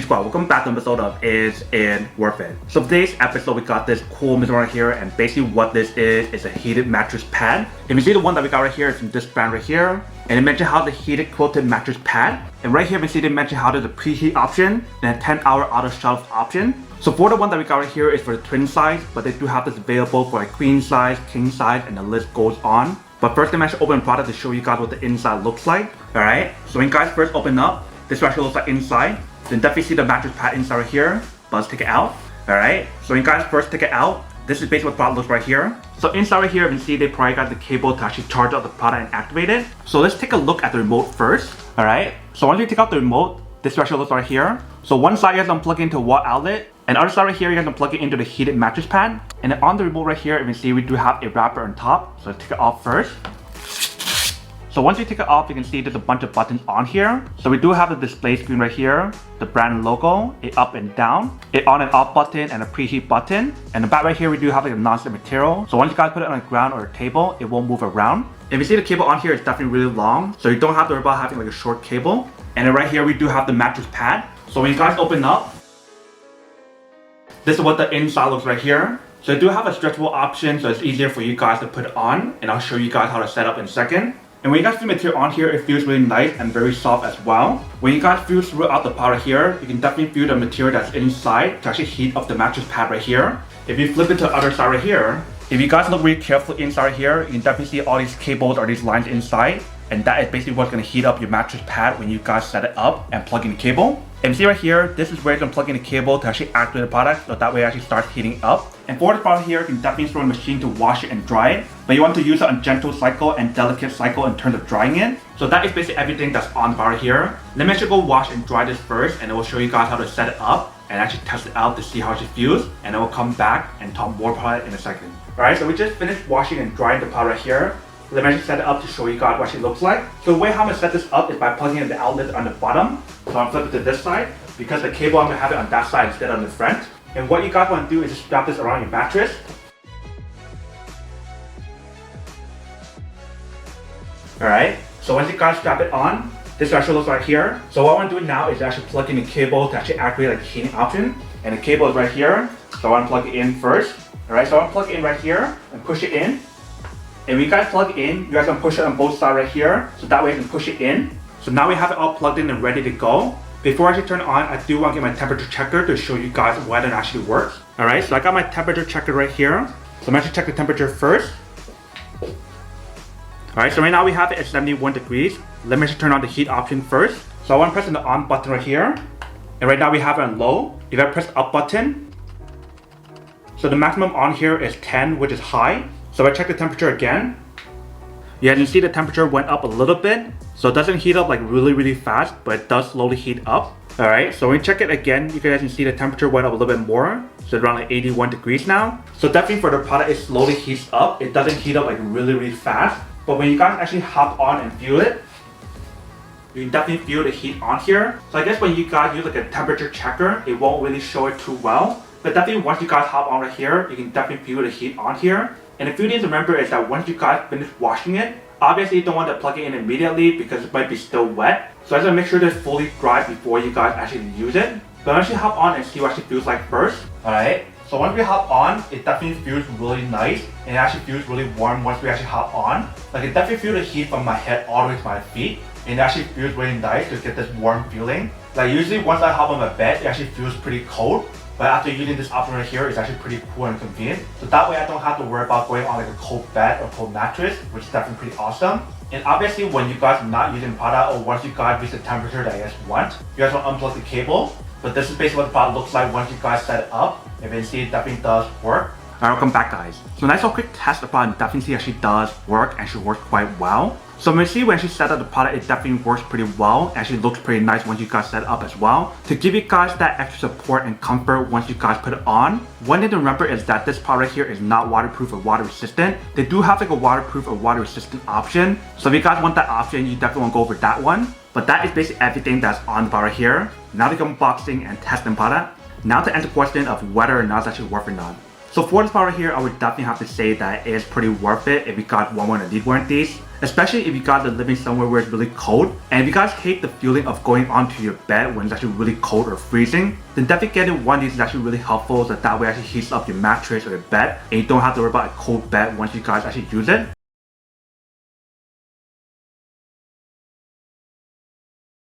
Squad, welcome back to an episode of Is It Worth It? So today's episode we got this cool material right here, and basically what this is a heated mattress pad. If you see the one that we got right here is from this brand right here, and it mentioned how the heated quilted mattress pad, and right here we see they mention how there's a preheat option and a 10-hour auto shelf option. So for the one that we got right here is for the twin size, but they do have this available for a queen size, king size, and the list goes on. But first I'm actually open the product to show you guys what the inside looks like. Alright, so when you guys first open up, this actually looks like inside. Then definitely see the mattress pad inside right here, but let's take it out. Alright, so when you guys first take it out, this is basically what the product looks right here. So inside right here, you can see they probably got the cable to actually charge up the product and activate it. So let's take a look at the remote first. Alright, so once you take out the remote, this actually looks right here. So one side you guys unplug into a wall outlet, and the other side right here you guys unplug it into the heated mattress pad. And then on the remote right here, you can see we do have a wrapper on top. So let's take it off first. So once you take it off, you can see there's a bunch of buttons on here. So we do have the display screen right here, the brand logo, a up and down, a on and off button, and a preheat button. And the back right here, we do have like a non-slip material. So once you guys put it on the ground or a table, it won't move around. If you see the cable on here, it's definitely really long, so you don't have to worry about having like a short cable. And then right here, we do have the mattress pad. So when you guys open up, this is what the inside looks right here. So they do have a stretchable option, so it's easier for you guys to put it on. And I'll show you guys how to set up in a second. And when you guys feel the material on here, it feels really nice and very soft as well. When you guys feel throughout the powder here, you can definitely feel the material that's inside to actually heat up the mattress pad right here. If you flip it to the other side right here, if you guys look really carefully inside here, you can definitely see all these cables or these lines inside. And that is basically what's going to heat up your mattress pad when you guys set it up and plug in the cable. And see right here, this is where you can plug in the cable to actually activate the product, so that way it actually starts heating up. And for the product here, you can definitely throw in a machine to wash it and dry it. But you want to use it on gentle cycle and delicate cycle in terms of drying it. So that is basically everything that's on the product here. Let me actually go wash and dry this first, and I will show you guys how to set it up and actually test it out to see how it feels. And then we'll come back and talk more about it in a second. Alright, so we just finished washing and drying the powder here. Let me actually set it up to show you guys what it looks like. So the way how I'm going to set this up is by plugging in the outlet on the bottom. So I'm flipping to this side, because the cable I'm going to have it on that side instead of on the front. And what you guys want to do is just strap this around your mattress. Alright, so once you guys strap it on, this actually looks right here. So what I want to do now is actually plug in the cable to actually activate like the heating option. And the cable is right here. So I want to plug it in first. Alright, so I want to plug it in right here and push it in. And when you guys plug in, you guys can push it on both sides right here. So that way you can push it in. So now we have it all plugged in and ready to go. Before I actually turn it on, I do want to get my temperature checker to show you guys whether it actually works. Alright, so I got my temperature checker right here. So I'm actually check the temperature first. Alright, so right now we have it at 71 degrees. Let me actually turn on the heat option first. So I want to press the on button right here. And right now we have it on low. If I press the up button, so the maximum on here is 10, which is high. So I check the temperature again. Yeah, you can see the temperature went up a little bit. So it doesn't heat up like really fast, but it does slowly heat up. Alright, so when you check it again, you guys can see the temperature went up a little bit more. So it's around like 81 degrees now. So definitely for the product, it slowly heats up. It doesn't heat up like really fast. But when you guys actually hop on and feel it, you can definitely feel the heat on here. So I guess when you guys use like a temperature checker, it won't really show it too well. But definitely once you guys hop on right here, you can definitely feel the heat on here. And a few things to remember is that once you guys finish washing it, obviously you don't want to plug it in immediately because it might be still wet. So I just want to make sure that it's fully dry before you guys actually use it. So I'll actually hop on and see what it feels like first. Alright, so once we hop on, it definitely feels really nice. And it actually feels really warm once we actually hop on. Like it definitely feels the heat from my head all the way to my feet. And it actually feels really nice to get this warm feeling. Like usually once I hop on my bed, it actually feels pretty cold. But after using this option right here, it's actually pretty cool and convenient. So that way I don't have to worry about going on like a cold bed or cold mattress, which is definitely pretty awesome. And obviously when you guys are not using the product or once you guys reach the temperature that you guys want, you guys want to unplug the cable. But this is basically what the product looks like once you guys set it up. If you see, it definitely does work. Alright, welcome back guys. So nice little quick test the product definitely see actually does work and actually works quite well. So when you see when she set up the product, it definitely works pretty well. Actually looks pretty nice once you guys set it up as well. To give you guys that extra support and comfort once you guys put it on. One thing to remember is that this product here is not waterproof or water resistant. They do have like a waterproof or water resistant option. So if you guys want that option, you definitely want to go over that one. But that is basically everything that's on the product here. Now to go unboxing and testing product. Now to answer the question of whether or not it's actually worth it or not. So for this model here, I would definitely have to say that it is pretty worth it if you guys want to need one of these. Especially if you guys are living somewhere where it's really cold, and if you guys hate the feeling of going onto your bed when it's actually really cold or freezing, then definitely getting one of these is actually really helpful, so that way it actually heats up your mattress or your bed, and you don't have to worry about a cold bed once you guys actually use it.